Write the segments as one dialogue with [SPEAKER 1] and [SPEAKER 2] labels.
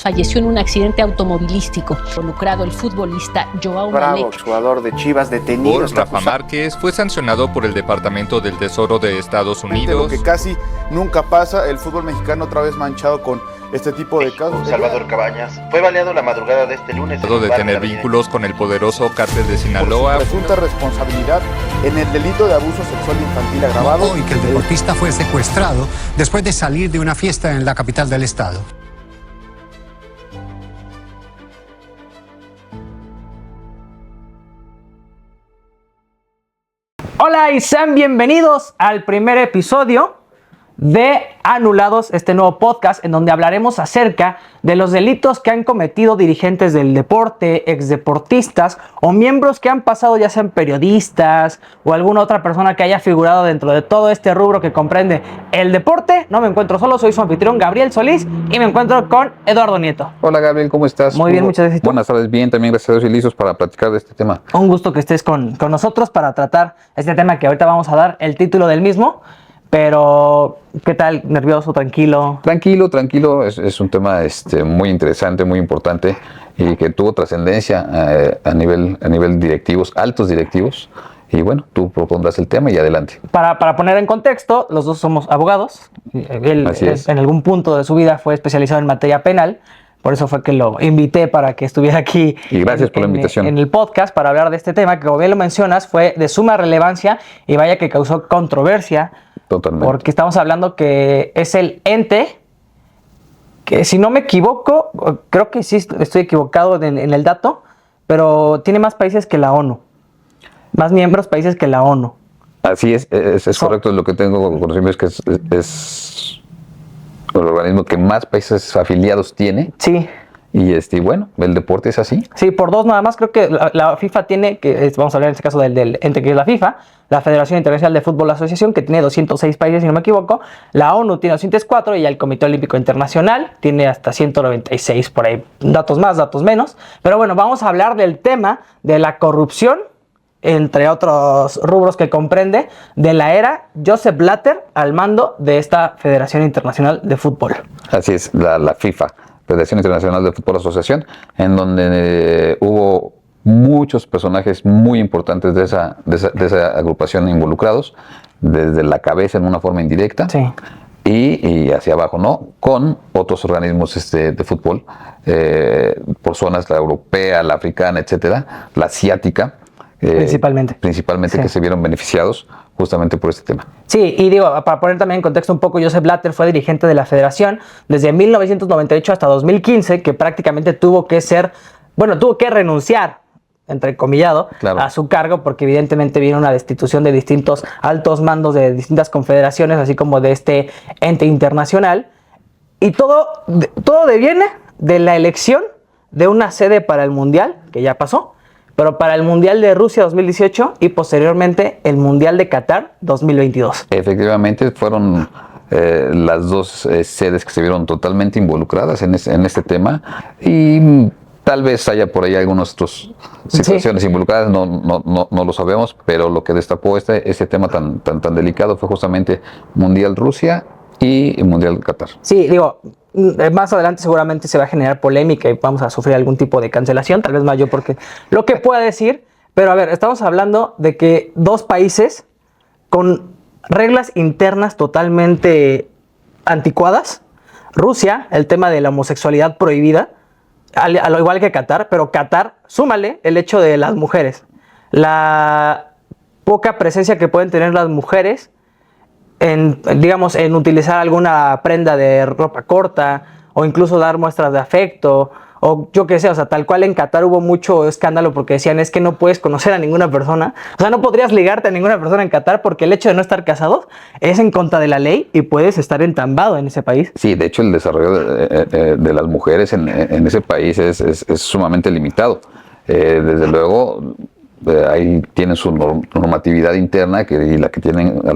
[SPEAKER 1] falleció en un accidente automovilístico. Involucrado el futbolista Joao
[SPEAKER 2] Bravo, jugador de Chivas detenido.
[SPEAKER 3] Por Rafa Márquez fue sancionado por el Departamento del Tesoro de Estados Unidos.
[SPEAKER 4] Lo que casi nunca pasa, el fútbol mexicano otra vez manchado con este tipo de casos.
[SPEAKER 5] Salvador Cabañas fue baleado la madrugada de este lunes.
[SPEAKER 3] De tener vínculos con el poderoso cártel de Sinaloa.
[SPEAKER 4] Por su presunta responsabilidad en el delito de abuso sexual infantil agravado.
[SPEAKER 6] Y que el deportista fue secuestrado después de salir de una fiesta en la capital del estado.
[SPEAKER 7] Hola y sean bienvenidos al primer episodio de Anulados, este nuevo podcast en donde hablaremos acerca de los delitos que han cometido dirigentes del deporte, exdeportistas o miembros que han pasado, ya sean periodistas o alguna otra persona que haya figurado dentro de todo este rubro que comprende el deporte. No me encuentro solo, soy su anfitrión Gabriel Solís y me encuentro con Eduardo Nieto.
[SPEAKER 8] Hola Gabriel, ¿cómo estás?
[SPEAKER 7] Muy bien, muchas gracias.
[SPEAKER 8] Buenas tardes, bien, también gracias a Dios y listos para platicar de este tema.
[SPEAKER 7] Un gusto que estés con nosotros para tratar este tema que ahorita vamos a dar el título del mismo. Pero, ¿qué tal? ¿Nervioso? ¿Tranquilo?
[SPEAKER 8] Tranquilo. Es un tema muy interesante, muy importante y que tuvo trascendencia a nivel directivos, altos directivos. Y bueno, tú propondrás el tema y adelante.
[SPEAKER 7] Para poner en contexto, los dos somos abogados. Él en algún punto de su vida fue especializado en materia penal. Por eso fue que lo invité para que estuviera aquí.
[SPEAKER 8] Y gracias por la invitación.
[SPEAKER 7] En el podcast para hablar de este tema que, como bien lo mencionas, fue de suma relevancia y vaya que causó controversia.
[SPEAKER 8] Totalmente.
[SPEAKER 7] Porque estamos hablando que es el ente que, si no me equivoco, creo que sí estoy equivocado en el dato, pero tiene más países que la ONU. Más miembros países que la ONU.
[SPEAKER 8] Así es correcto. Lo que tengo conocimiento es que es el organismo que más países afiliados tiene.
[SPEAKER 7] Sí.
[SPEAKER 8] Y bueno, el deporte es así.
[SPEAKER 7] Sí, por dos nada más. Creo que la FIFA tiene, vamos a hablar en este caso del ente que es la FIFA, la Federación Internacional de Fútbol Asociación, que tiene 206 países, si no me equivoco. La ONU tiene 204 y ya el Comité Olímpico Internacional tiene hasta 196 por ahí. Datos más, datos menos. Pero bueno, vamos a hablar del tema de la corrupción, entre otros rubros que comprende, de la era Joseph Blatter al mando de esta Federación Internacional de Fútbol.
[SPEAKER 8] Así es, la FIFA. Federación Internacional de Fútbol Asociación, en donde hubo muchos personajes muy importantes de esa agrupación involucrados, desde la cabeza en una forma indirecta,
[SPEAKER 7] sí,
[SPEAKER 8] y hacia abajo, ¿no? Con otros organismos de fútbol, por zonas, la europea, la africana, etcétera, la asiática, principalmente sí, que se vieron beneficiados justamente por este tema.
[SPEAKER 7] Sí, y digo, para poner también en contexto un poco, Joseph Blatter fue dirigente de la federación desde 1998 hasta 2015, que prácticamente tuvo que renunciar, entrecomillado,
[SPEAKER 8] claro,
[SPEAKER 7] a su cargo, porque evidentemente vino una destitución de distintos altos mandos de distintas confederaciones, así como de este ente internacional, y todo deviene de la elección de una sede para el Mundial, que ya pasó, pero para el Mundial de Rusia 2018 y posteriormente el Mundial de Qatar 2022.
[SPEAKER 8] Efectivamente, fueron las dos sedes que se vieron totalmente involucradas en este tema, y tal vez haya por ahí algunas otras situaciones involucradas, no lo sabemos, pero lo que destapó este tema tan delicado fue justamente Mundial Rusia y Mundial Qatar.
[SPEAKER 7] Sí, digo, más adelante seguramente se va a generar polémica y vamos a sufrir algún tipo de cancelación, tal vez más yo porque lo que pueda decir, pero a ver, estamos hablando de que dos países con reglas internas totalmente anticuadas. Rusia, el tema de la homosexualidad prohibida, a lo igual que Qatar, pero Qatar, súmale el hecho de las mujeres, la poca presencia que pueden tener las mujeres en utilizar alguna prenda de ropa corta o incluso dar muestras de afecto o yo qué sé, o sea, tal cual en Qatar hubo mucho escándalo porque decían es que no puedes conocer a ninguna persona, o sea, no podrías ligarte a ninguna persona en Qatar porque el hecho de no estar casados es en contra de la ley y puedes estar entambado en ese país.
[SPEAKER 8] Sí, de hecho el desarrollo de las mujeres en ese país es sumamente limitado. Desde luego ahí tienen su normatividad interna a la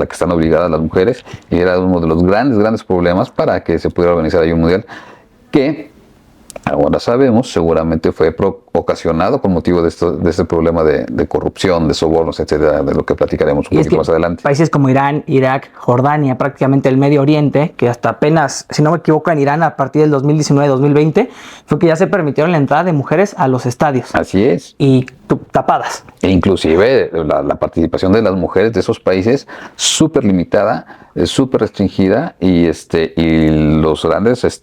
[SPEAKER 8] que están obligadas las mujeres, y era uno de los grandes problemas para que se pudiera organizar ahí un mundial que ahora sabemos, seguramente fue ocasionado con motivo de este problema de corrupción, de sobornos, etcétera, de lo que platicaremos un poquito más adelante.
[SPEAKER 7] Países como Irán, Irak, Jordania, prácticamente el Medio Oriente, que hasta apenas, si no me equivoco, en Irán a partir del 2019-2020, fue que ya se permitieron la entrada de mujeres a los estadios.
[SPEAKER 8] Así es.
[SPEAKER 7] Y tapadas.
[SPEAKER 8] E inclusive la participación de las mujeres de esos países súper limitada, súper restringida, y los grandes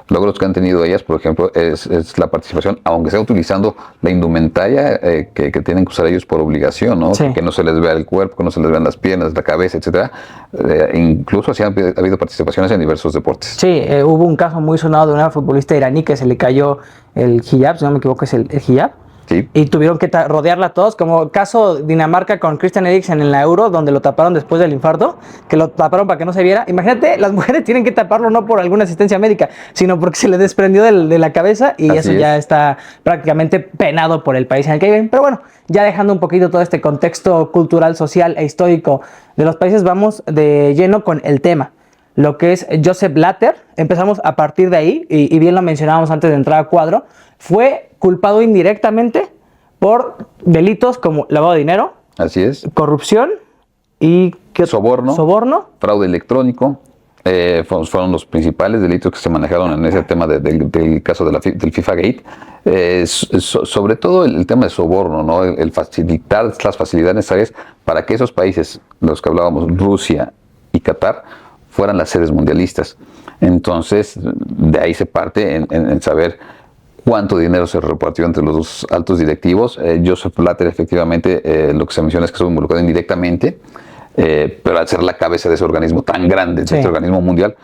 [SPEAKER 8] logros que han tenido ellas, por ejemplo, es la participación, aunque sea utilizando la indumentaria que tienen que usar ellos por obligación, ¿no? Sí. Que no se les vea el cuerpo, que no se les vean las piernas, la cabeza, etcétera. Incluso así ha habido participaciones en diversos deportes. Sí,
[SPEAKER 7] hubo un caso muy sonado de una futbolista iraní que se le cayó el hijab, si no me equivoco es el hijab. Sí. Y tuvieron que rodearla todos, como el caso Dinamarca con Christian Eriksen en la Euro, donde lo taparon después del infarto, que lo taparon para que no se viera. Imagínate, las mujeres tienen que taparlo no por alguna asistencia médica, sino porque se le desprendió de la cabeza, y así eso es. Ya está prácticamente penado por el país en el que viven. Pero bueno, ya dejando un poquito todo este contexto cultural, social e histórico de los países, vamos de lleno con el tema. Lo que es Joseph Blatter, empezamos a partir de ahí, y bien lo mencionábamos antes de entrar a cuadro, fue culpado indirectamente por delitos como lavado de dinero,
[SPEAKER 8] así es,
[SPEAKER 7] corrupción y soborno, fraude
[SPEAKER 8] electrónico. Fueron los principales delitos que se manejaron en ese tema del caso del FIFA Gate. Sobre todo el tema de soborno, ¿no? El facilitar las facilidades necesarias para que esos países, los que hablábamos, Rusia y Qatar, fueran las sedes mundialistas. Entonces, de ahí se parte en saber cuánto dinero se repartió entre los dos altos directivos. Joseph Blatter, efectivamente, lo que se menciona es que estuvo involucrado indirectamente, pero al ser la cabeza de ese organismo tan grande, de este organismo mundial,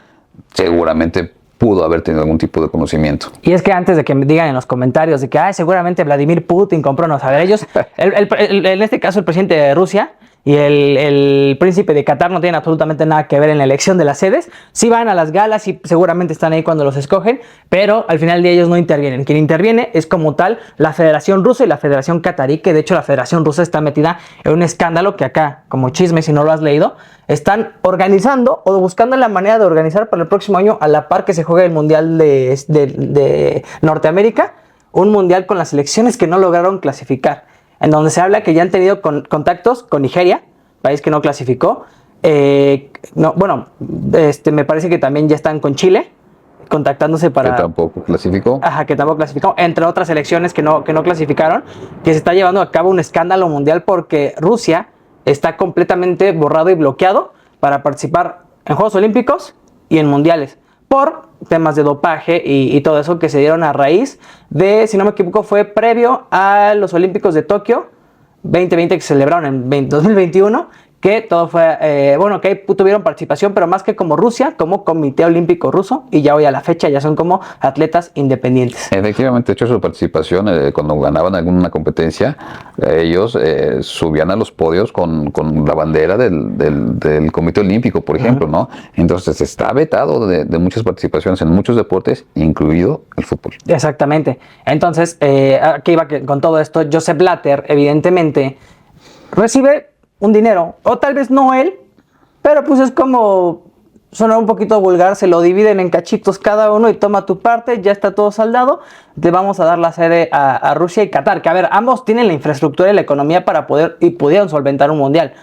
[SPEAKER 8] seguramente pudo haber tenido algún tipo de conocimiento.
[SPEAKER 7] Y es que antes de que me digan en los comentarios de que seguramente Vladimir Putin compró, no, a ver, ellos, en este caso el presidente de Rusia y el príncipe de Qatar no tienen absolutamente nada que ver en la elección de las sedes. Sí van a las galas y seguramente están ahí cuando los escogen, pero al final de ellos no intervienen. Quien interviene es como tal la Federación Rusa y la Federación Qatarí, que de hecho la Federación Rusa está metida en un escándalo que acá, como chisme si no lo has leído, están organizando o buscando la manera de organizar para el próximo año, a la par que se juegue el Mundial de Norteamérica, un mundial con las selecciones que no lograron clasificar, en donde se habla que ya han tenido contactos con Nigeria, país que no clasificó. Me parece que también ya están con Chile, contactándose para...
[SPEAKER 8] Que tampoco clasificó.
[SPEAKER 7] Ajá, que tampoco clasificó, entre otras selecciones que no clasificaron, que se está llevando a cabo un escándalo mundial porque Rusia está completamente borrado y bloqueado para participar en Juegos Olímpicos y en Mundiales, por temas de dopaje y todo eso que se dieron a raíz de, si no me equivoco, fue previo a los Olímpicos de Tokio 2020 que se celebraron en 2021, que todo fue, que ahí tuvieron participación, pero más que como Rusia, como Comité Olímpico Ruso, y ya hoy a la fecha ya son como atletas independientes.
[SPEAKER 8] Efectivamente, de hecho su participación, cuando ganaban alguna competencia, ellos subían a los podios con la bandera del Comité Olímpico, por ejemplo, ¿no? Entonces está vetado de muchas participaciones en muchos deportes, incluido el fútbol. Exactamente. Entonces, aquí iba con todo esto, Joseph Blatter, evidentemente, recibe un dinero, o tal vez no él, pero pues es como, suena un poquito vulgar, se lo dividen en cachitos cada uno y toma tu parte, ya está todo saldado, te vamos a dar la sede a Rusia y Qatar, que a ver, ambos tienen la infraestructura y la economía para pudieron solventar un mundial.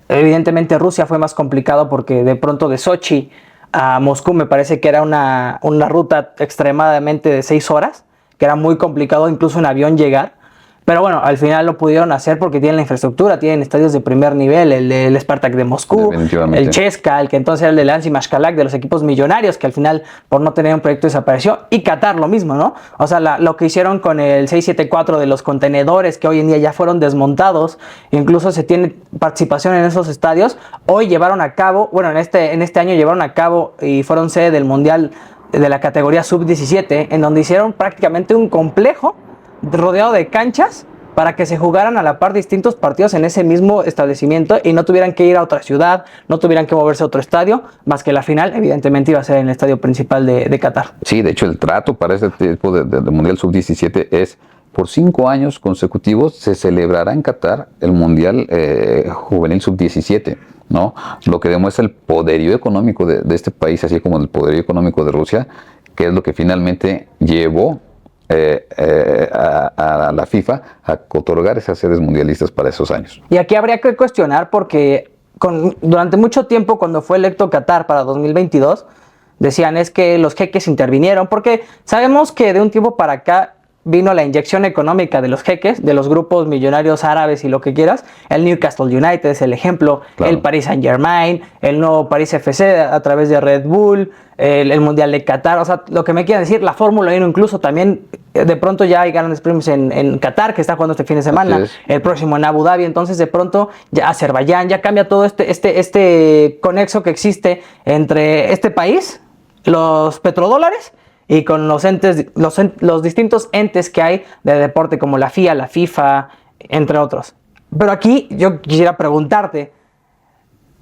[SPEAKER 8] Evidentemente Rusia fue más complicado porque de pronto de Sochi a Moscú me parece que era una ruta extremadamente de 6 horas, que era muy complicado incluso en avión llegar. Pero bueno, al final lo pudieron hacer porque tienen la infraestructura, tienen estadios de primer nivel, el del Spartak de Moscú, el CSKA, el que entonces era el de Lance y Mashkalak, de los equipos millonarios, que al final por no tener un proyecto desapareció, y Qatar lo mismo, ¿no? O sea, lo que hicieron con el 674 de los contenedores, que hoy en día ya fueron desmontados, incluso se tiene participación en esos estadios, hoy llevaron a cabo, bueno, en este año llevaron a cabo y fueron sede del Mundial de la categoría Sub-17, en donde hicieron prácticamente un complejo rodeado de canchas para que se jugaran a la par distintos partidos en ese mismo establecimiento y no tuvieran que ir a otra ciudad, no tuvieran que moverse a otro estadio, más que la final evidentemente iba a ser en el estadio principal de Qatar. Sí, de hecho el trato para este tipo de Mundial Sub-17 es por 5 años consecutivos se celebrará en Qatar el Mundial Juvenil Sub-17, ¿no? Lo que demuestra el poderío económico de este país, así como el poderío económico de Rusia, que es lo que finalmente llevó a la FIFA a otorgar esas sedes mundialistas para esos años.
[SPEAKER 7] Y aquí habría que cuestionar porque durante mucho tiempo, cuando fue electo Qatar para 2022, decían es que los jeques intervinieron, porque sabemos que de un tiempo para acá vino la inyección económica de los jeques, de los grupos millonarios árabes y lo que quieras. El Newcastle United es el ejemplo, claro. El Paris Saint-Germain, el nuevo Paris FC a través de Red Bull, el Mundial de Qatar, o sea, lo que me quieren decir, la Fórmula 1 incluso también, de pronto ya hay grandes premios en Qatar, que está jugando este fin de semana, el próximo en Abu Dhabi, entonces de pronto ya Azerbaiyán, ya cambia todo este conexo que existe entre este país, los petrodólares, y con los entes, los distintos entes que hay de deporte como la FIA, la FIFA, entre otros. Pero aquí yo quisiera preguntarte,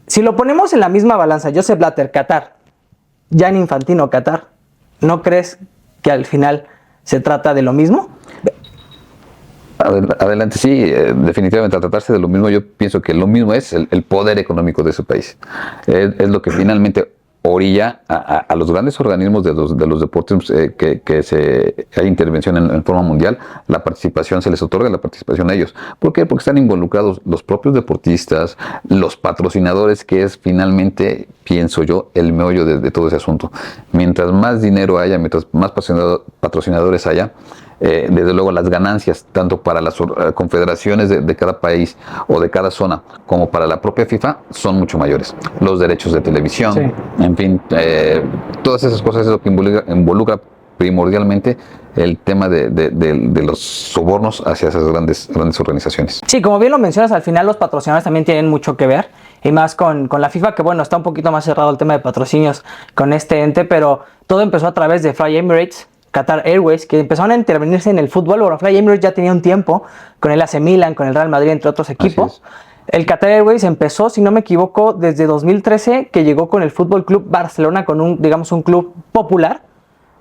[SPEAKER 7] si lo ponemos en la misma balanza, Joseph Blatter, Qatar, Gianni Infantino, Qatar, ¿no crees que al final se trata de lo mismo?
[SPEAKER 8] Adelante, sí, definitivamente al tratarse de lo mismo, yo pienso que lo mismo es el poder económico de ese país. Es lo que finalmente orilla a los grandes organismos de los deportes que hay intervención en forma mundial, la participación, se les otorga la participación a ellos. ¿Por qué? Porque están involucrados los propios deportistas, los patrocinadores, que es finalmente, pienso yo, el meollo de todo ese asunto. Mientras más dinero haya, mientras más patrocinadores haya, desde luego las ganancias, tanto para las confederaciones de cada país o de cada zona, como para la propia FIFA, son mucho mayores. Los derechos de televisión, sí. En fin, todas esas cosas es lo que involucra primordialmente el tema de los sobornos hacia esas grandes organizaciones.
[SPEAKER 7] Sí, como bien lo mencionas, al final los patrocinadores también tienen mucho que ver, y más con la FIFA, que bueno, está un poquito más cerrado el tema de patrocinios con este ente, pero todo empezó a través de Fly Emirates, Qatar Airways, que empezaron a intervenirse en el fútbol. Bueno, Fly Emirates ya tenía un tiempo con el AC Milan, con el Real Madrid, entre otros equipos. El Qatar Airways empezó, si no me equivoco, desde 2013, que llegó con el Fútbol Club Barcelona, con un club popular,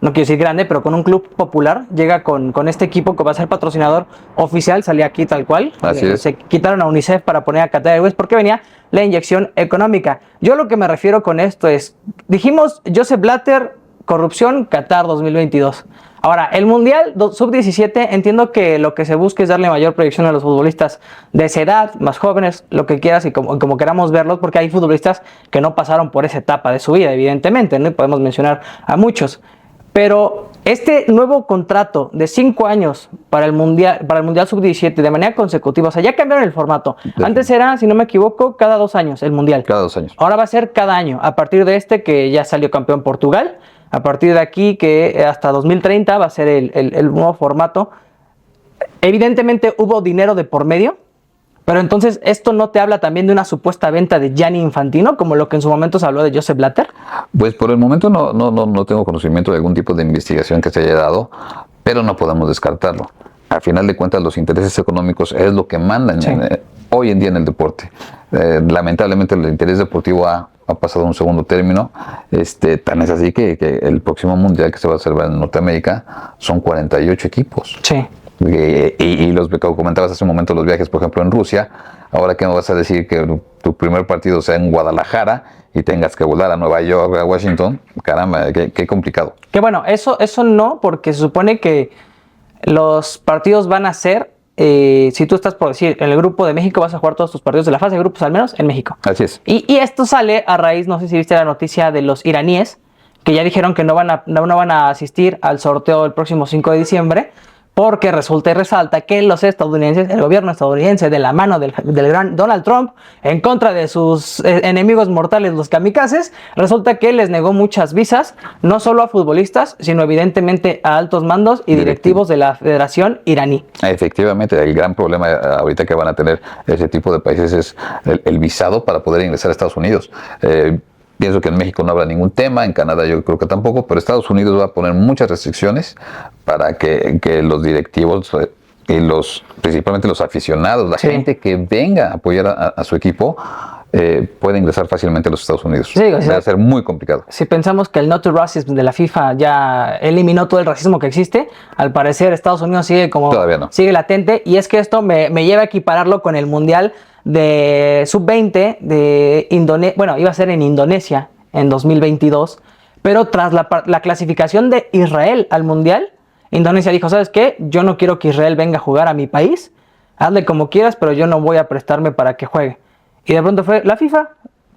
[SPEAKER 7] no quiero decir grande, pero con un club popular. Llega con este equipo que va a ser patrocinador oficial, salía aquí tal cual. Se quitaron a UNICEF para poner a Qatar Airways porque venía la inyección económica. Yo lo que me refiero con esto es, dijimos Joseph Blatter, corrupción, Qatar 2022. Ahora, el Mundial Sub-17, entiendo que lo que se busca es darle mayor proyección a los futbolistas de esa edad, más jóvenes, lo que quieras y como queramos verlos, porque hay futbolistas que no pasaron por esa etapa de su vida, evidentemente, ¿no? Y podemos mencionar a muchos. Pero este nuevo contrato de 5 años para el Mundial Sub-17 de manera consecutiva, o sea, ya cambiaron el formato. Antes era, si no me equivoco, cada 2 años el Mundial.
[SPEAKER 8] Cada 2 años.
[SPEAKER 7] Ahora va a ser cada año, a partir de que ya salió campeón Portugal. A partir de aquí, que hasta 2030 va a ser el nuevo formato. Evidentemente hubo dinero de por medio, pero entonces ¿esto no te habla también de una supuesta venta de Gianni Infantino, como lo que en su momento se habló de Joseph Blatter?
[SPEAKER 8] Pues por el momento no tengo conocimiento de algún tipo de investigación que se haya dado, pero no podemos descartarlo. A final de cuentas, los intereses económicos es lo que mandan hoy en día en el deporte. Lamentablemente el interés deportivo ha pasado a un segundo término. Tan es así que el próximo mundial que se va a celebrar en Norteamérica son 48 equipos. Sí. Y los que comentabas hace un momento, los viajes, por ejemplo, en Rusia. Ahora, ¿qué me vas a decir? Que tu primer partido sea en Guadalajara y tengas que volar a Nueva York, a Washington. Caramba, qué complicado. Que bueno, eso no, porque se supone que los partidos van a ser, si tú estás, por decir, en el grupo de México, vas a jugar todos tus partidos de la fase de grupos, al menos en México. Así es. Y esto sale a raíz, no sé si viste la noticia de los iraníes, que ya dijeron que no van a asistir al sorteo el próximo 5 de diciembre, porque resulta y resalta que los estadounidenses, el gobierno estadounidense, de la mano del gran Donald Trump, en contra de sus enemigos mortales, los kamikazes, resulta que les negó muchas visas, no solo a futbolistas, sino evidentemente a altos mandos y directivos de la Federación iraní. Efectivamente, el gran problema ahorita que van a tener ese tipo de países es el visado para poder ingresar a Estados Unidos. Pienso que en México no habrá ningún tema, en Canadá yo creo que tampoco, pero Estados Unidos va a poner muchas restricciones para que los directivos y principalmente los aficionados, la gente que venga a apoyar a su equipo, puede ingresar fácilmente a los Estados Unidos. Sí, o sea, va a ser muy complicado. Si pensamos que el No to Racism de la FIFA ya eliminó todo el racismo que existe, al parecer Estados Unidos sigue latente, y es que esto me lleva a equipararlo con el Mundial de Sub-20 de Indonesia, bueno, iba a ser en Indonesia en 2022,
[SPEAKER 7] Pero tras la clasificación de Israel al Mundial, Indonesia dijo, ¿sabes qué? Yo no quiero que Israel venga a jugar a mi país. Hazle como quieras, pero yo no voy a prestarme para que juegue. Y de pronto fue la FIFA,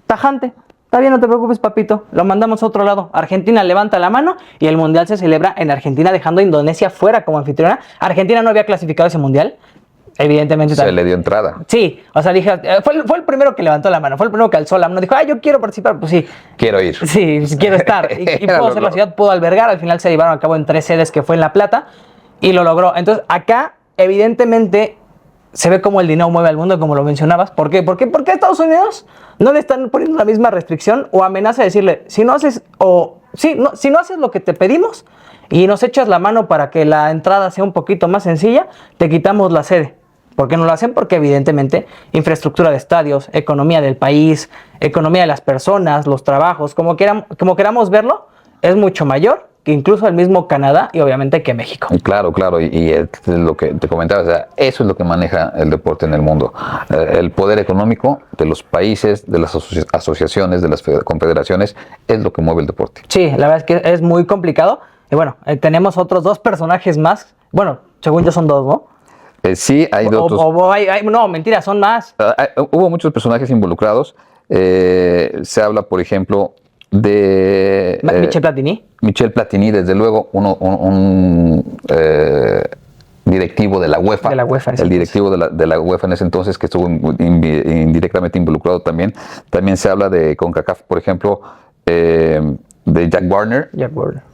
[SPEAKER 7] tajante. Está bien, no te preocupes, papito. Lo mandamos a otro lado. Argentina levanta la mano y el Mundial se celebra en Argentina, dejando a Indonesia fuera como anfitriona. Argentina no había clasificado ese Mundial. Evidentemente.
[SPEAKER 8] Se le dio entrada.
[SPEAKER 7] Sí, o sea, dije, fue el primero que levantó la mano, fue el primero que alzó la mano. Dijo, yo quiero participar. Pues sí.
[SPEAKER 8] Quiero ir.
[SPEAKER 7] Sí, quiero estar. Y pudo ser la ciudad, pudo albergar. Al final se llevaron a cabo en 3 sedes, que fue en La Plata, y lo logró. Entonces, acá, evidentemente, se ve como el dinero mueve al mundo, como lo mencionabas. ¿Por qué? ¿Por qué a Estados Unidos no le están poniendo la misma restricción o amenaza de decirle, si no haces lo que te pedimos y nos echas la mano para que la entrada sea un poquito más sencilla, te quitamos la sede? ¿Por qué no lo hacen? Porque evidentemente infraestructura de estadios, economía del país, economía de las personas, los trabajos, como queramos verlo, es mucho mayor que incluso el mismo Canadá y obviamente que México.
[SPEAKER 8] Claro, y es lo que te comentaba, o sea, eso es lo que maneja el deporte en el mundo. El poder económico de los países, de las asociaciones, de las confederaciones, es lo que mueve el deporte.
[SPEAKER 7] Sí, la verdad es que es muy complicado. Y bueno, tenemos otros 2 personajes más. Bueno, según yo son 2, ¿no?
[SPEAKER 8] Sí, hay otros.
[SPEAKER 7] No, mentira, son más.
[SPEAKER 8] Hubo muchos personajes involucrados. Se habla, por ejemplo, de
[SPEAKER 7] Michel Platini.
[SPEAKER 8] Michel Platini, desde luego, un directivo de la UEFA. El directivo de la UEFA en ese entonces, que estuvo indirectamente involucrado también. También se habla de CONCACAF, por ejemplo, de Jack Warner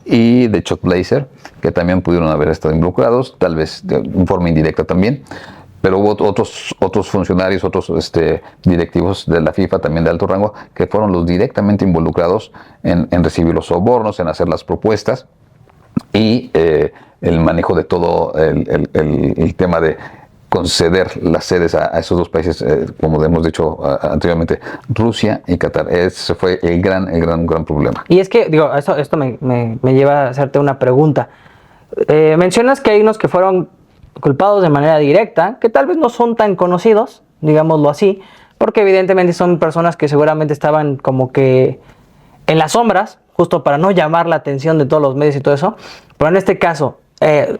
[SPEAKER 8] y de Chuck Blazer, que también pudieron haber estado involucrados, tal vez de forma indirecta también. Pero hubo otros funcionarios, otros directivos de la FIFA, también de alto rango, que fueron los directamente involucrados en recibir los sobornos, en hacer las propuestas y el manejo de todo el tema de conceder las sedes a esos 2 países, como hemos dicho anteriormente, Rusia y Qatar. Ese fue el gran problema.
[SPEAKER 7] Y es que, digo, esto me lleva a hacerte una pregunta. Mencionas que hay unos que fueron culpados de manera directa, que tal vez no son tan conocidos, digámoslo así, porque evidentemente son personas que seguramente estaban como que en las sombras, justo para no llamar la atención de todos los medios y todo eso. Pero en este caso,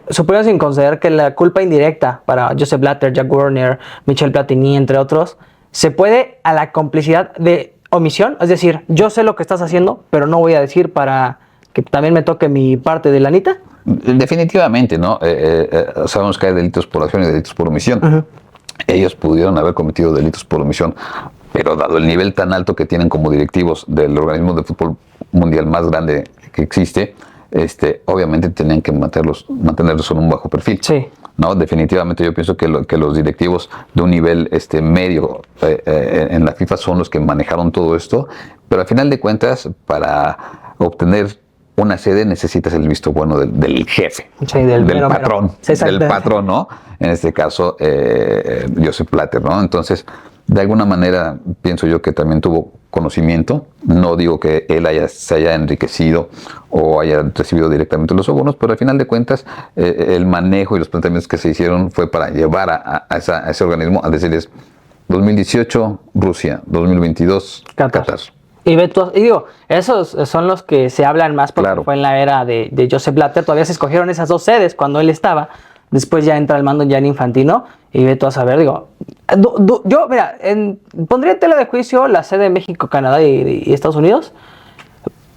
[SPEAKER 7] suponiendo sin considerar que la culpa indirecta para Joseph Blatter, Jack Warner, Michel Platini, entre otros, se puede a la complicidad de omisión, es decir, yo sé lo que estás haciendo, pero no voy a decir para que también me toque mi parte de lanita.
[SPEAKER 8] Definitivamente, ¿no? Sabemos que hay delitos por acción y delitos por omisión.
[SPEAKER 7] Uh-huh.
[SPEAKER 8] Ellos pudieron haber cometido delitos por omisión, pero dado el nivel tan alto que tienen como directivos del organismo de fútbol mundial más grande que existe, obviamente tenían que mantenerlos en un bajo perfil.
[SPEAKER 7] Sí.
[SPEAKER 8] No, definitivamente yo pienso que los directivos de un nivel medio en la FIFA son los que manejaron todo esto, pero al final de cuentas, para obtener una sede necesitas el visto bueno del jefe,
[SPEAKER 7] sí,
[SPEAKER 8] del patrón, del patrón, ¿no? En este caso, Joseph Blatter, ¿no? Entonces, de alguna manera, pienso yo que también tuvo conocimiento. No digo que él se haya enriquecido o haya recibido directamente los sobornos, pero al final de cuentas, el manejo y los planteamientos que se hicieron fue para llevar a ese organismo a decirles 2018 Rusia, 2022 Qatar.
[SPEAKER 7] Y digo, esos son los que se hablan más porque claro, fue en la era de Joseph Blatter. Todavía se escogieron esas 2 sedes cuando él estaba. Después ya entra al mando Gianni Infantino y ve tú a saber, digo, yo, mira, pondría en tela de juicio la sede de México, Canadá y Estados Unidos,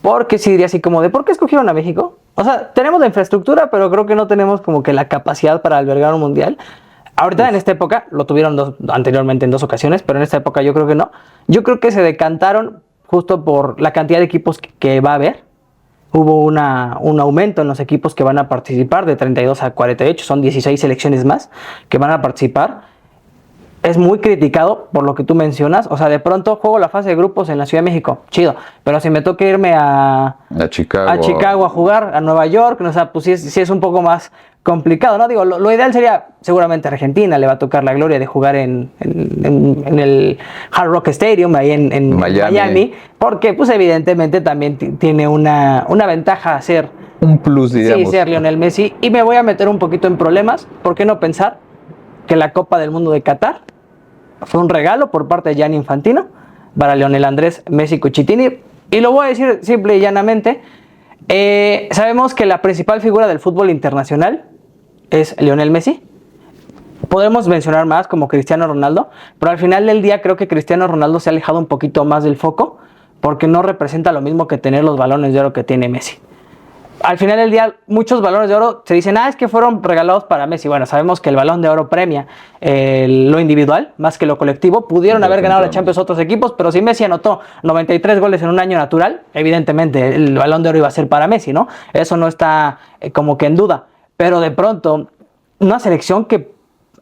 [SPEAKER 7] porque sí diría así como de, ¿por qué escogieron a México? O sea, tenemos la infraestructura, pero creo que no tenemos como que la capacidad para albergar un mundial. Ahorita en esta época, lo tuvieron anteriormente en 2 ocasiones, pero en esta época yo creo que no. Yo creo que se decantaron justo por la cantidad de equipos que va a haber. Hubo un aumento en los equipos que van a participar de 32 a 48, son 16 selecciones más que van a participar. Es muy criticado por lo que tú mencionas, o sea, de pronto juego la fase de grupos en la Ciudad de México, chido, pero si me toca irme a Chicago a jugar, a Nueva York, o sea, pues sí es un poco más complicado, ¿no? Digo, lo ideal sería, seguramente Argentina le va a tocar la gloria de jugar en el Hard Rock Stadium, ahí en Miami, porque pues evidentemente también tiene una ventaja ser
[SPEAKER 8] un plus, digamos.
[SPEAKER 7] Sí, ser Lionel Messi, y me voy a meter un poquito en problemas, ¿por qué no pensar que la Copa del Mundo de Qatar fue un regalo por parte de Gianni Infantino para Lionel Andrés Messi Cucitini? Y lo voy a decir simple y llanamente, Sabemos que la principal figura del fútbol internacional es Lionel Messi. Podemos mencionar más como Cristiano Ronaldo, pero al final del día creo que Cristiano Ronaldo se ha alejado un poquito más del foco porque no representa lo mismo que tener los balones de oro que tiene Messi. Al final del día, muchos balones de oro se dicen, es que fueron regalados para Messi. Bueno, sabemos que el balón de oro premia lo individual más que lo colectivo. Pudieron haber ganado la Champions otros equipos, pero si Messi anotó 93 goles en un año natural, evidentemente el balón de oro iba a ser para Messi, ¿no? Eso no está como que en duda. Pero de pronto, una selección que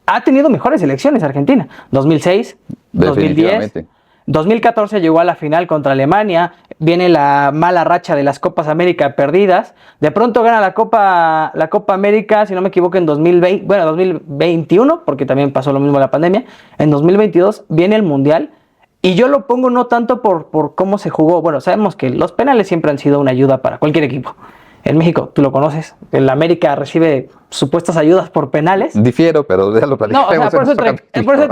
[SPEAKER 7] ha tenido mejores selecciones, Argentina. 2006, 2010, 2014 llegó a la final contra Alemania. Viene la mala racha de las Copas América perdidas. De pronto gana la Copa América, si no me equivoco, en 2021, porque también pasó lo mismo la pandemia. En 2022 viene el Mundial. Y yo lo pongo no tanto por cómo se jugó. Bueno, sabemos que los penales siempre han sido una ayuda para cualquier equipo. En México, tú lo conoces, el América recibe supuestas ayudas por penales.
[SPEAKER 8] Difiero, pero ya lo platicamos.
[SPEAKER 7] No, o sea, por eso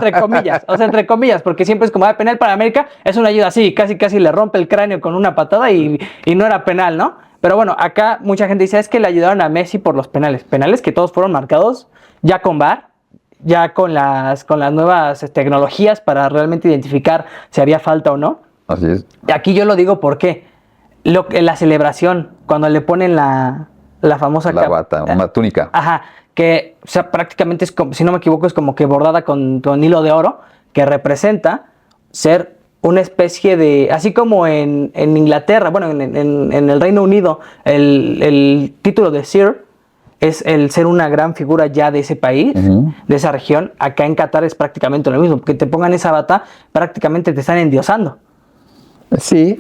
[SPEAKER 7] entre comillas, porque siempre es como, penal para América, es una ayuda así, casi le rompe el cráneo con una patada y no era penal, ¿no? Pero bueno, acá mucha gente dice, es que le ayudaron a Messi por los penales que todos fueron marcados ya con VAR, ya con las nuevas tecnologías para realmente identificar si había falta o no.
[SPEAKER 8] Así es.
[SPEAKER 7] Aquí yo lo digo porque la celebración, cuando le ponen la famosa
[SPEAKER 8] la bata, una túnica.
[SPEAKER 7] Ajá, que o sea, prácticamente es como, si no me equivoco, es como que bordada con hilo de oro, que representa ser una especie de, así como en Inglaterra, bueno, en el Reino Unido, el título de Sir es el ser una gran figura ya de ese país, de esa región. Acá en Qatar es prácticamente lo mismo, que te pongan esa bata, prácticamente te están endiosando.
[SPEAKER 8] Sí,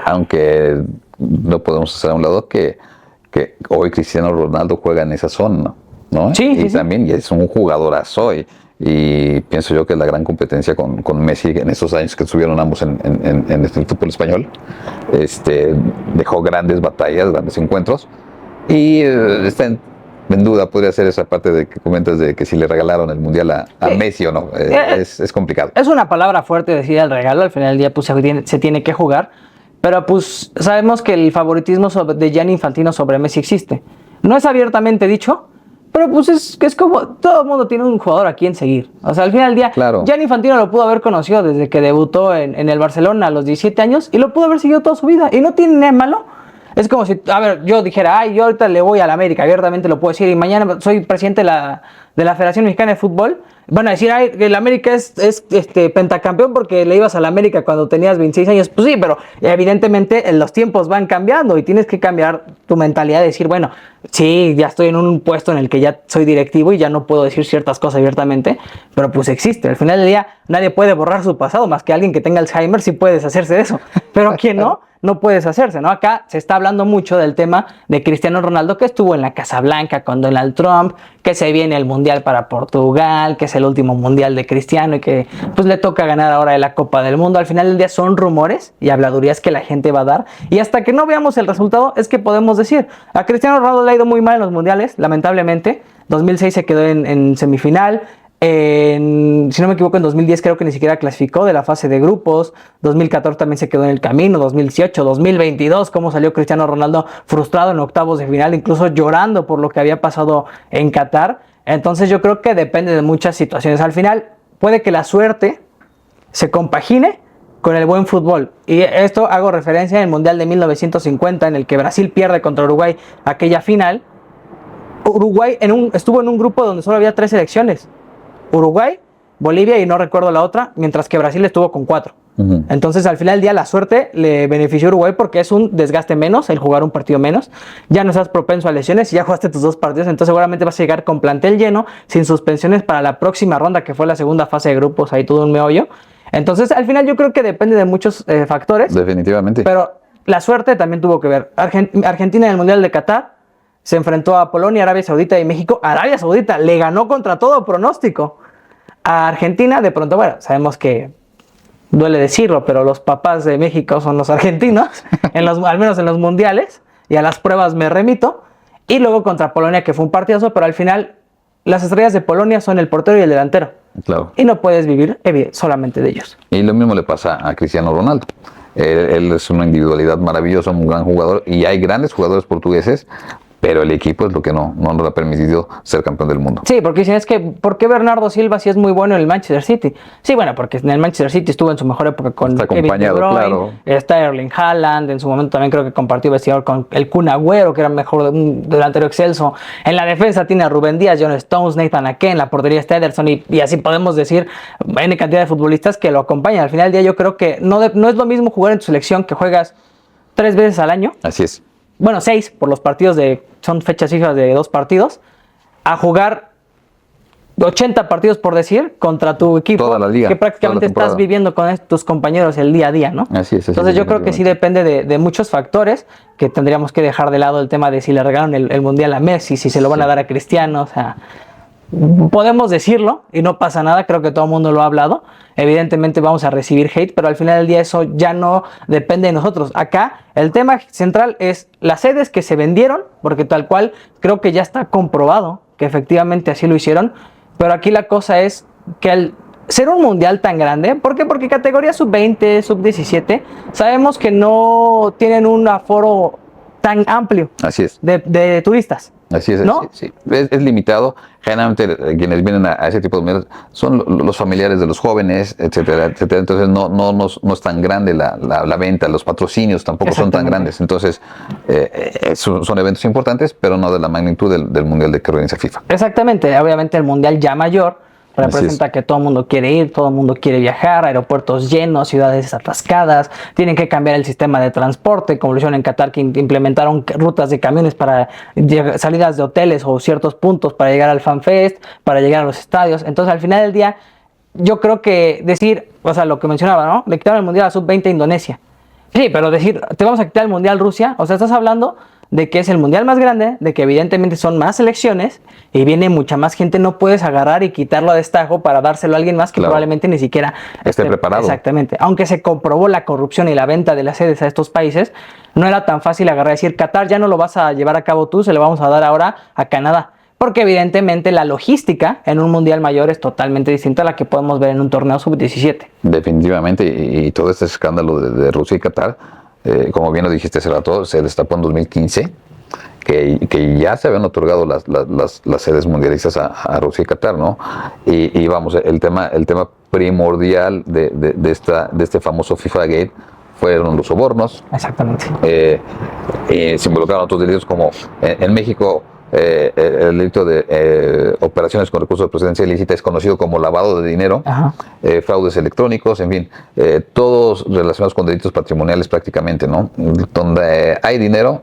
[SPEAKER 8] aunque no podemos hacer a un lado que hoy Cristiano Ronaldo juega en esa zona, ¿no? Y también es un jugadorazo y pienso yo que es la gran competencia con Messi en esos años que estuvieron ambos en este fútbol español. Dejó grandes batallas, grandes encuentros y está en duda, podría ser esa parte de que comentas de que si le regalaron el Mundial a Messi o no. Es complicado.
[SPEAKER 7] Es una palabra fuerte decir el regalo, al final del día pues se tiene que jugar, pero pues sabemos que el favoritismo de Gianni Infantino sobre Messi existe. No es abiertamente dicho, pero pues es como todo el mundo tiene un jugador a quien seguir. O sea, al final del día,
[SPEAKER 8] claro.
[SPEAKER 7] Gianni Infantino lo pudo haber conocido desde que debutó en el Barcelona a los 17 años y lo pudo haber seguido toda su vida y no tiene nada malo. Es como si, yo dijera, yo ahorita le voy a la América, abiertamente lo puedo decir, y mañana soy presidente de la Federación Mexicana de Fútbol. Van a decir, el América es pentacampeón porque le ibas a la América cuando tenías 26 años. Pues sí, pero evidentemente los tiempos van cambiando y tienes que cambiar tu mentalidad de decir, bueno, sí, ya estoy en un puesto en el que ya soy directivo y ya no puedo decir ciertas cosas abiertamente, pero pues existe. Al final del día nadie puede borrar su pasado, más que alguien que tenga Alzheimer sí puede deshacerse de eso, pero quien no puede deshacerse, ¿no? Acá se está hablando mucho del tema de Cristiano Ronaldo, que estuvo en la Casa Blanca con Donald Trump, que se viene el Mundial para Portugal, que es el último Mundial de Cristiano y que pues le toca ganar ahora de la Copa del Mundo. Al final del día son rumores y habladurías que la gente va a dar, y hasta que no veamos el resultado es que podemos decir, a Cristiano Ronaldo le ha ido muy mal en los mundiales, lamentablemente. 2006 se quedó en semifinal. Si no me equivoco, en 2010 creo que ni siquiera clasificó de la fase de grupos. 2014 también se quedó en el camino. 2018, 2022, cómo salió Cristiano Ronaldo frustrado en octavos de final, incluso llorando por lo que había pasado en Qatar. Entonces yo creo que depende de muchas situaciones. Al final puede que la suerte se compagine con el buen fútbol, y esto hago referencia al Mundial de 1950 en el que Brasil pierde contra Uruguay aquella final. Uruguay estuvo en un grupo donde solo había 3 selecciones: Uruguay, Bolivia y no recuerdo la otra, mientras que Brasil estuvo con 4. Entonces al final del día la suerte le benefició a Uruguay porque es un desgaste menos el jugar un partido menos, ya no estás propenso a lesiones y ya jugaste tus 2 partidos, entonces seguramente vas a llegar con plantel lleno, sin suspensiones para la próxima ronda, que fue la segunda fase de grupos, ahí todo un meollo. Entonces al final yo creo que depende de muchos factores.
[SPEAKER 8] Definitivamente.
[SPEAKER 7] Pero la suerte también tuvo que ver. Argentina en el Mundial de Qatar se enfrentó a Polonia, Arabia Saudita y México. Arabia Saudita le ganó contra todo pronóstico a Argentina. De pronto, bueno, sabemos que duele decirlo, pero los papás de México son los argentinos, al menos en los mundiales, y a las pruebas me remito. Y luego contra Polonia, que fue un partidazo, pero al final las estrellas de Polonia son el portero y el delantero.
[SPEAKER 8] Claro.
[SPEAKER 7] Y no puedes vivir solamente de ellos.
[SPEAKER 8] Y lo mismo le pasa a Cristiano Ronaldo. Él es una individualidad maravillosa, un gran jugador, y hay grandes jugadores portugueses, pero el equipo es lo que no nos ha permitido ser campeón del mundo.
[SPEAKER 7] Sí, porque dicen, es que, ¿por qué Bernardo Silva sí es muy bueno en el Manchester City? Sí, bueno, porque en el Manchester City estuvo en su mejor época con
[SPEAKER 8] Está
[SPEAKER 7] Kevin De
[SPEAKER 8] acompañado,
[SPEAKER 7] Bruyne,
[SPEAKER 8] claro.
[SPEAKER 7] está Erling Haaland, en su momento también creo que compartió vestidor con el Kun Agüero, que era mejor un delantero excelso. En la defensa tiene a Rubén Díaz, John Stones, Nathan Ake, en la portería está Ederson, y así podemos decir, N cantidad de futbolistas que lo acompañan. Al final del día yo creo que no es lo mismo jugar en tu selección, que juegas 3 veces al año.
[SPEAKER 8] Así es.
[SPEAKER 7] Bueno, 6 por los partidos son fechas fijas de 2 partidos, a jugar 80 partidos, por decir, contra tu equipo,
[SPEAKER 8] Toda la liga,
[SPEAKER 7] que prácticamente
[SPEAKER 8] toda la
[SPEAKER 7] estás viviendo con tus compañeros el día a día, ¿no?
[SPEAKER 8] Así es.
[SPEAKER 7] Entonces yo creo que sí depende de muchos factores, que tendríamos que dejar de lado el tema de si le regalan el Mundial a Messi, si se lo van a dar a Cristiano, o sea, podemos decirlo y no pasa nada, creo que todo el mundo lo ha hablado. Evidentemente vamos a recibir hate, pero al final del día eso ya no depende de nosotros. Acá el tema central es las sedes que se vendieron, porque tal cual creo que ya está comprobado que efectivamente así lo hicieron, pero aquí la cosa es que al ser un mundial tan grande, ¿por qué? Porque categoría sub-20, sub-17, sabemos que no tienen un aforo tan amplio
[SPEAKER 8] Así es.
[SPEAKER 7] de turistas.
[SPEAKER 8] Así es,
[SPEAKER 7] ¿no?
[SPEAKER 8] sí. Es limitado. Generalmente quienes vienen a ese tipo de mundiales son los familiares de los jóvenes, etcétera, etcétera. Entonces no es tan grande la venta, los patrocinios tampoco son tan grandes. Entonces son eventos importantes, pero no de la magnitud del mundial de que organiza FIFA.
[SPEAKER 7] Exactamente, obviamente el mundial ya mayor representa que todo el mundo quiere ir, todo el mundo quiere viajar, aeropuertos llenos, ciudades atascadas, tienen que cambiar el sistema de transporte, como lo hicieron en Qatar, que implementaron rutas de camiones para salidas de hoteles o ciertos puntos para llegar al FanFest, para llegar a los estadios. Entonces al final del día, yo creo que decir, o sea, lo que mencionaba, ¿no? Le quitaron el mundial a sub-20 a Indonesia. Sí, pero decir, te vamos a quitar el mundial Rusia, o sea, estás hablando de que es el mundial más grande, de que evidentemente son más selecciones y viene mucha más gente, no puedes agarrar y quitarlo a destajo para dárselo a alguien más que probablemente ni siquiera
[SPEAKER 8] esté preparado.
[SPEAKER 7] Exactamente. Aunque se comprobó la corrupción y la venta de las sedes a estos países, no era tan fácil agarrar y decir, Qatar ya no lo vas a llevar a cabo tú, se lo vamos a dar ahora a Canadá. Porque evidentemente la logística en un mundial mayor es totalmente distinta a la que podemos ver en un torneo sub-17.
[SPEAKER 8] Definitivamente, y todo este escándalo de Rusia y Qatar, como bien lo dijiste hace rato, se destapó en 2015, que ya se habían otorgado las sedes mundialistas a Rusia y Qatar, ¿no? Y vamos, el tema primordial de este famoso FIFA Gate fueron los sobornos.
[SPEAKER 7] Exactamente.
[SPEAKER 8] Se involucraron otros delitos como en México. El delito de operaciones con recursos de procedencia ilícita es conocido como lavado de dinero, fraudes electrónicos, en fin, todos relacionados con delitos patrimoniales prácticamente, ¿no? Donde hay dinero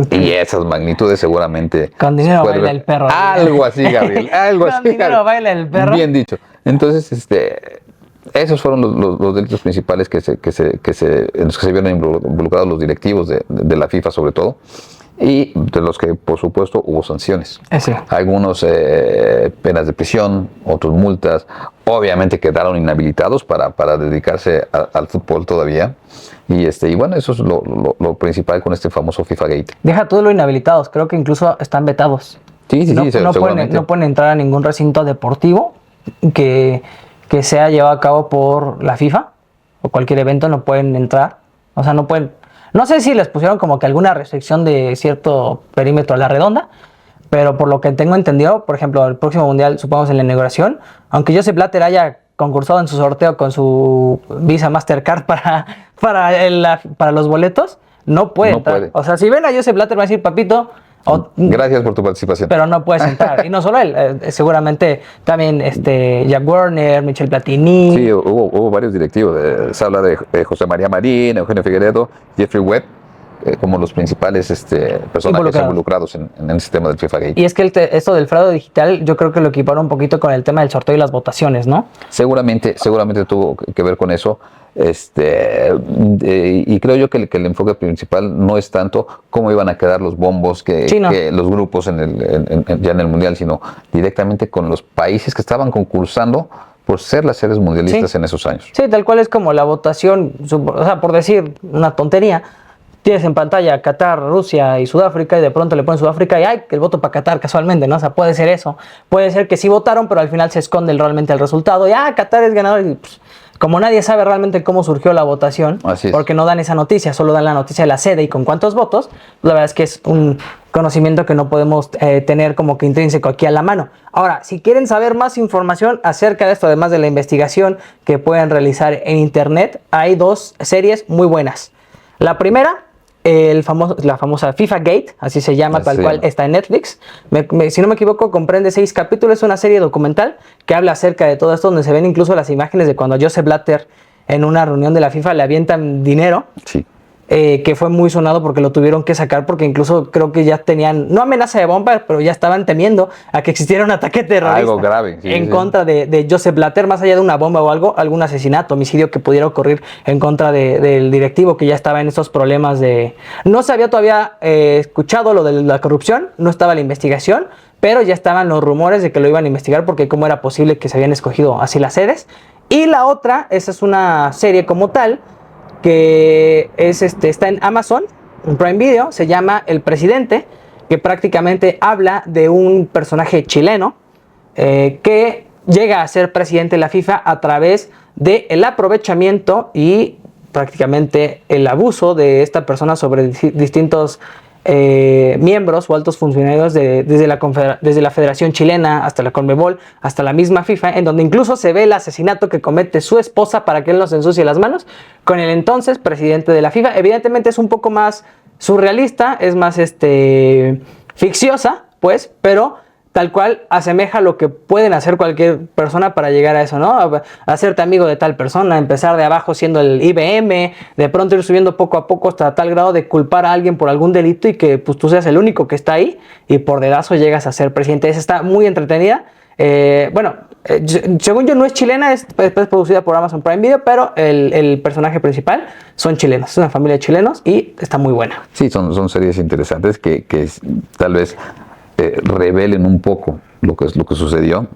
[SPEAKER 8] y esas magnitudes seguramente...
[SPEAKER 7] Con dinero baila el perro.
[SPEAKER 8] Algo así, Gabriel, algo así.
[SPEAKER 7] Con dinero baila el perro.
[SPEAKER 8] Bien dicho. Entonces, esos fueron los delitos principales en los que se vieron involucrados los directivos de la FIFA sobre todo. Y de los que, por supuesto, hubo sanciones. Algunos penas de prisión, otros multas. Obviamente quedaron inhabilitados para dedicarse al fútbol todavía. Y bueno, eso es lo principal con este famoso FIFA Gate.
[SPEAKER 7] Deja todo lo inhabilitados, creo que incluso están vetados.
[SPEAKER 8] Sí,
[SPEAKER 7] no pueden entrar a ningún recinto deportivo que sea llevado a cabo por la FIFA o cualquier evento, no pueden entrar. O sea, no pueden... No sé si les pusieron como que alguna restricción de cierto perímetro a la redonda, pero por lo que tengo entendido, por ejemplo, el próximo mundial, supongamos en la inauguración, aunque Josep Blatter haya concursado en su sorteo con su Visa Mastercard para los boletos, no puede entrar. O sea, si ven a Josep Blatter va a decir, papito,
[SPEAKER 8] gracias por tu participación.
[SPEAKER 7] Pero no puedes entrar. Y no solo él, seguramente también Jack Warner, Michel Platini.
[SPEAKER 8] Sí, hubo varios directivos. Se habla de José María Marín, Eugenio Figueredo, Jeffrey Webb, como los principales personajes involucrados en el sistema del FIFA Gate.
[SPEAKER 7] Y es que esto del fraude digital, yo creo que lo equipara un poquito con el tema del sorteo y las votaciones, ¿no?
[SPEAKER 8] Seguramente tuvo que ver con eso. Y creo yo que el enfoque principal no es tanto cómo iban a quedar los bombos que los grupos ya en el mundial, sino directamente con los países que estaban concursando por ser las sedes mundialistas en esos años. Sí,
[SPEAKER 7] tal cual es como la votación, o sea, por decir una tontería, tienes en pantalla Qatar, Rusia y Sudáfrica y de pronto le pones Sudáfrica y ¡ay! El voto para Qatar casualmente, ¿no? O sea, puede ser eso. Puede ser que sí votaron, pero al final se esconde realmente el resultado y Qatar es ganador y como nadie sabe realmente cómo surgió la votación,
[SPEAKER 8] Así es.
[SPEAKER 7] porque no dan esa noticia, solo dan la noticia de la sede y con cuántos votos, la verdad es que es un conocimiento que no podemos tener como que intrínseco aquí a la mano. Ahora, si quieren saber más información acerca de esto, además de la investigación que pueden realizar en internet, hay 2 series muy buenas. La primera, la famosa FIFA Gate, así se llama, tal cual, está en Netflix. Si no me equivoco, comprende 6 capítulos, es una serie documental que habla acerca de todo esto, donde se ven incluso las imágenes de cuando Joseph Blatter en una reunión de la FIFA le avientan dinero.
[SPEAKER 8] Sí.
[SPEAKER 7] Que fue muy sonado porque lo tuvieron que sacar porque incluso creo que ya tenían, no amenaza de bomba, pero ya estaban temiendo a que existiera un ataque terrorista.
[SPEAKER 8] Algo grave. Sí,
[SPEAKER 7] en contra de Joseph Blatter, más allá de una bomba o algo, algún asesinato, homicidio que pudiera ocurrir en contra del directivo que ya estaba en estos problemas de... No se había todavía escuchado lo de la corrupción, no estaba la investigación, pero ya estaban los rumores de que lo iban a investigar porque cómo era posible que se habían escogido así las sedes. Y la otra, esa es una serie como tal, que es está en Amazon, en Prime Video, se llama El Presidente, que prácticamente habla de un personaje chileno que llega a ser presidente de la FIFA a través del aprovechamiento y prácticamente el abuso de esta persona sobre distintos miembros o altos funcionarios desde la Federación Chilena hasta la Conmebol, hasta la misma FIFA, en donde incluso se ve el asesinato que comete su esposa para que él no se ensucie las manos con el entonces presidente de la FIFA. Evidentemente es un poco más surrealista, es más ficciosa, pues, pero tal cual asemeja lo que pueden hacer cualquier persona para llegar a eso, ¿no? A hacerte amigo de tal persona, empezar de abajo siendo el IBM, de pronto ir subiendo poco a poco hasta tal grado de culpar a alguien por algún delito y que pues tú seas el único que está ahí y por dedazo llegas a ser presidente. Esa está muy entretenida. Según yo no es chilena, es producida por Amazon Prime Video, pero el personaje principal son chilenos, es una familia de chilenos y está muy buena.
[SPEAKER 8] Sí, son series interesantes que tal vez revelen un poco lo que sucedió.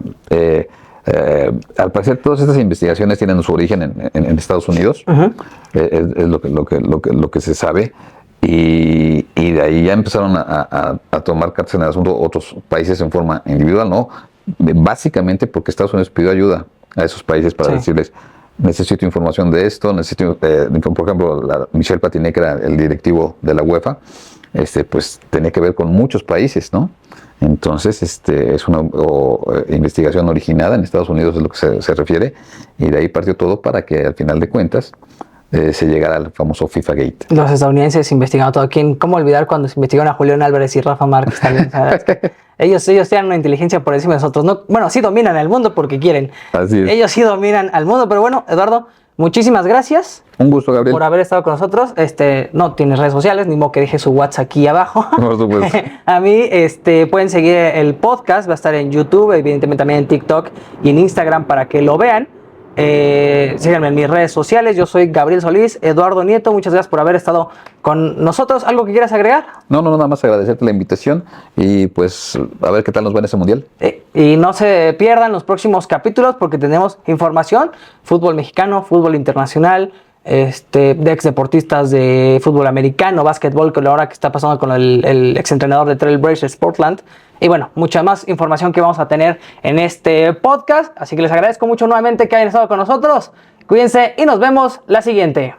[SPEAKER 8] Al parecer todas estas investigaciones tienen su origen en Estados Unidos. Uh-huh. Es lo que se sabe, y de ahí ya empezaron a tomar cartas en el asunto otros países en forma individual, ¿no? Básicamente porque Estados Unidos pidió ayuda a esos países para decirles: necesito información de esto, necesito, por ejemplo, Michel Platini, que era el directivo de la UEFA, pues tenía que ver con muchos países, ¿no? Entonces, es una investigación originada en Estados Unidos, es lo que se refiere, y de ahí partió todo para que al final de cuentas se llegara al famoso FIFA Gate.
[SPEAKER 7] Los estadounidenses investigando todo. ¿Cómo olvidar cuando se investigaron a Julián Álvarez y Rafa Márquez también? Ellos tienen una inteligencia por encima de nosotros. No, bueno, sí dominan el mundo porque quieren. Así es. Ellos sí dominan al mundo, pero bueno, Eduardo, muchísimas gracias.
[SPEAKER 8] Un gusto, Gabriel.
[SPEAKER 7] Por haber estado con nosotros. No tienes redes sociales, ni modo que deje su WhatsApp aquí abajo.
[SPEAKER 8] Por supuesto.
[SPEAKER 7] A mí pueden seguir el podcast, va a estar en YouTube, evidentemente también en TikTok y en Instagram para que lo vean. Síganme en mis redes sociales. Yo soy Gabriel Solís. Eduardo Nieto, muchas gracias por haber estado con nosotros. ¿Algo que quieras agregar?
[SPEAKER 8] No, nada más agradecerte la invitación y pues a ver qué tal nos va en ese mundial.
[SPEAKER 7] Y no se pierdan los próximos capítulos porque tenemos información: fútbol mexicano, fútbol internacional, de ex deportistas de fútbol americano, básquetbol, con ahora que está pasando con el exentrenador de Trailblazers Portland. Y bueno, mucha más información que vamos a tener en este podcast. Así que les agradezco mucho nuevamente que hayan estado con nosotros. Cuídense y nos vemos la siguiente.